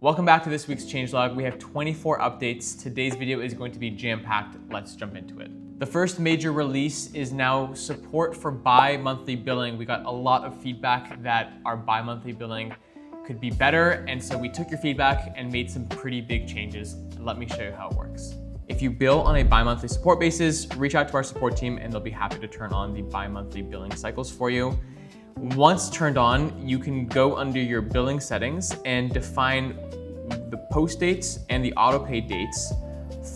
Welcome back to this week's changelog. We have 24 updates. Today's video is going to be jam-packed. Let's jump into it. The first major release is now support for bi-monthly billing. We got a lot of feedback that our bi-monthly billing could be better, and so we took your feedback and made some pretty big changes. Let me show you how it works. If you bill on a bi-monthly support basis, reach out to our support team and they'll be happy to turn on the bi-monthly billing cycles for you. Once turned on, you can go under your billing settings and define the post dates and the autopay dates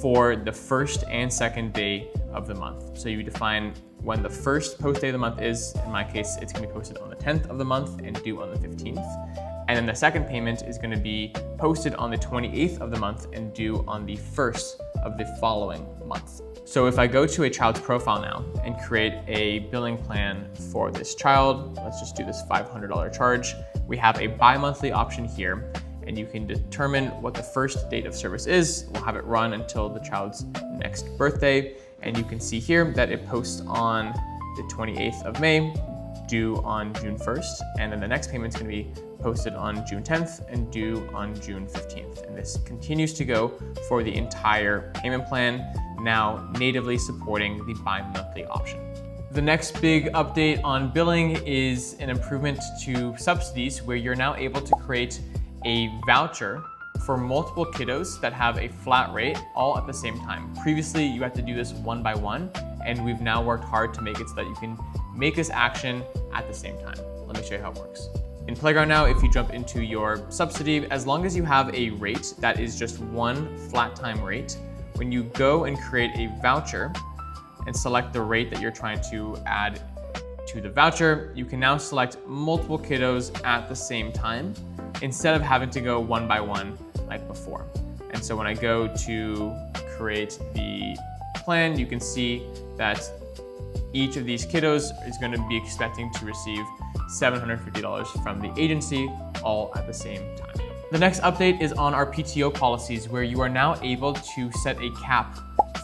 for the first and second day of the month. So you define when the first post day of the month is. In my case, it's gonna be posted on the 10th of the month and due on the 15th. And then the second payment is gonna be posted on the 28th of the month and due on the 1st of the following month. So if I go to a child's profile now and create a billing plan for this child, let's just do this $500 charge. We have a bi-monthly option here, and you can determine what the first date of service is. We'll have it run until the child's next birthday. And you can see here that it posts on the 28th of May, due on June 1st. And then the next payment is gonna be posted on June 10th and due on June 15th. And this continues to go for the entire payment plan, now natively supporting the bi-monthly option. The next big update on billing is an improvement to subsidies, where you're now able to create a voucher for multiple kiddos that have a flat rate all at the same time. Previously, you had to do this one by one, and we've now worked hard to make it so that you can make this action at the same time. Let me show you how it works. In Playground now, if you jump into your subsidy, as long as you have a rate that is just one flat time rate, when you go and create a voucher and select the rate that you're trying to add to the voucher, you can now select multiple kiddos at the same time instead of having to go one by one like before. And so when I go to create the plan, you can see that each of these kiddos is going to be expecting to receive $750 from the agency, all at the same time. The next update is on our PTO policies, where you are now able to set a cap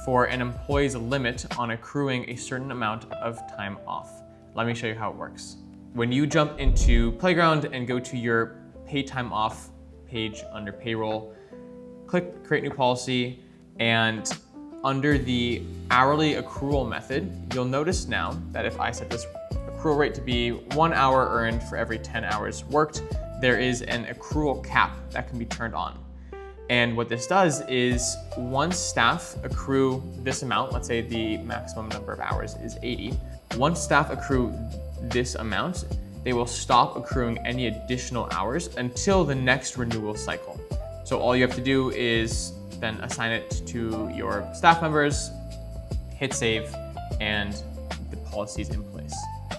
for an employee's limit on accruing a certain amount of time off. Let me show you how it works. When you jump into Playground and go to your paid time off page under payroll, click create new policy, and under the hourly accrual method, you'll notice now that if I set this accrual rate to be 1 hour earned for every 10 hours worked, there is an accrual cap that can be turned on. And what this does is once staff accrue this amount, let's say the maximum number of hours is 80, once staff accrue this amount, they will stop accruing any additional hours until the next renewal cycle. So all you have to do is then assign it to your staff members, hit save, and the policy is in place.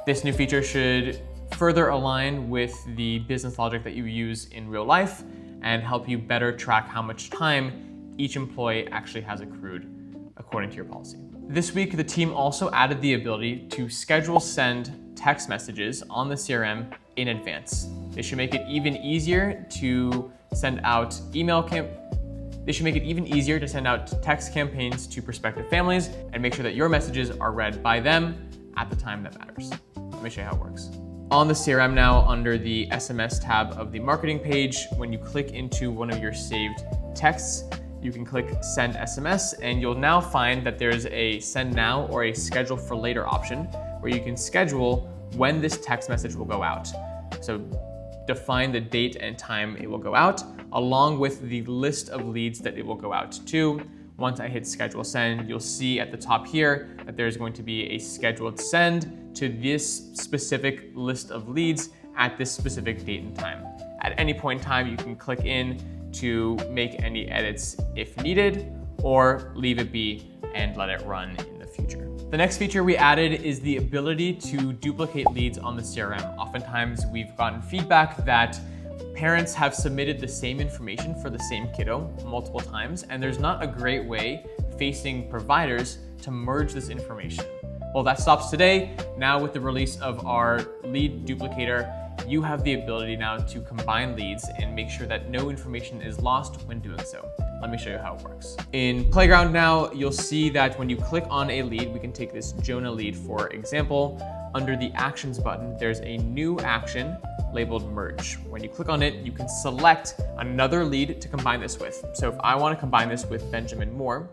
This new feature should further align with the business logic that you use in real life and help you better track how much time each employee actually has accrued according to your policy. This week, the team also added the ability to schedule send text messages on the CRM in advance. They should make it even easier to send out text campaigns to prospective families and make sure that your messages are read by them at the time that matters. Let me show you how it works. On the CRM now, under the SMS tab of the marketing page, when you click into one of your saved texts, you can click send SMS, and you'll now find that there's a send now or a schedule for later option where you can schedule when this text message will go out. So define the date and time it will go out, along with the list of leads that it will go out to. Once I hit schedule send, you'll see at the top here that there's going to be a scheduled send to this specific list of leads at this specific date and time. At any point in time, you can click in to make any edits if needed, or leave it be and let it run in the future. The next feature we added is the ability to duplicate leads on the CRM. Oftentimes we've gotten feedback that parents have submitted the same information for the same kiddo multiple times, and there's not a great way facing providers to merge this information. Well, that stops today. Now with the release of our lead duplicator, you have the ability now to combine leads and make sure that no information is lost when doing so. Let me show you how it works. In Playground now, you'll see that when you click on a lead, we can take this Jonah lead for example. Under the Actions button, there's a new action labeled merge. When you click on it, you can select another lead to combine this with. So if I want to combine this with Benjamin Moore,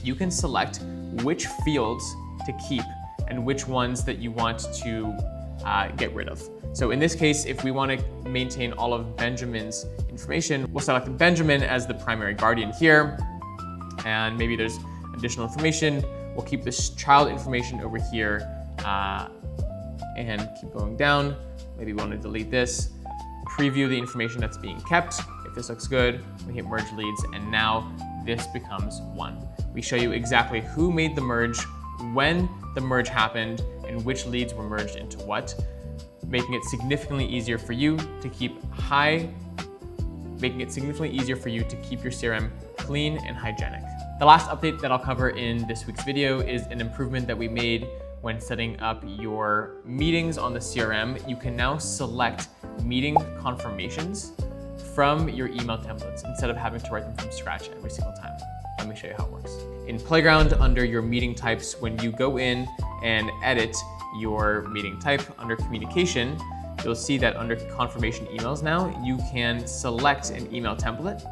you can select which fields to keep and which ones that you want to get rid of. So in this case, if we want to maintain all of Benjamin's information, we'll select Benjamin as the primary guardian here. And maybe there's additional information. We'll keep this child information over here and keep going down. Maybe we want to delete this. Preview the information that's being kept. If this looks good, we hit merge leads, and now this becomes one. We show you exactly who made the merge, when the merge happened, and which leads were merged into what, making it significantly easier for you to keep your CRM clean and hygienic. The last update that I'll cover in this week's video is an improvement that we made when setting up your meetings on the CRM. You can now select meeting confirmations from your email templates instead of having to write them from scratch every single time. Let me show you how it works. In Playground, under your meeting types, when you go in and edit your meeting type under communication, you'll see that under confirmation emails now, you can select an email template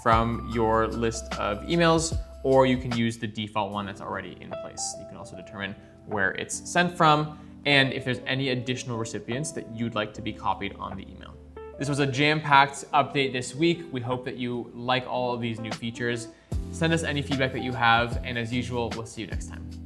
from your list of emails, or you can use the default one that's already in place. You can also determine where it's sent from and if there's any additional recipients that you'd like to be copied on the email. This was a jam-packed update this week. We hope that you like all of these new features. Send us any feedback that you have, and as usual, we'll see you next time.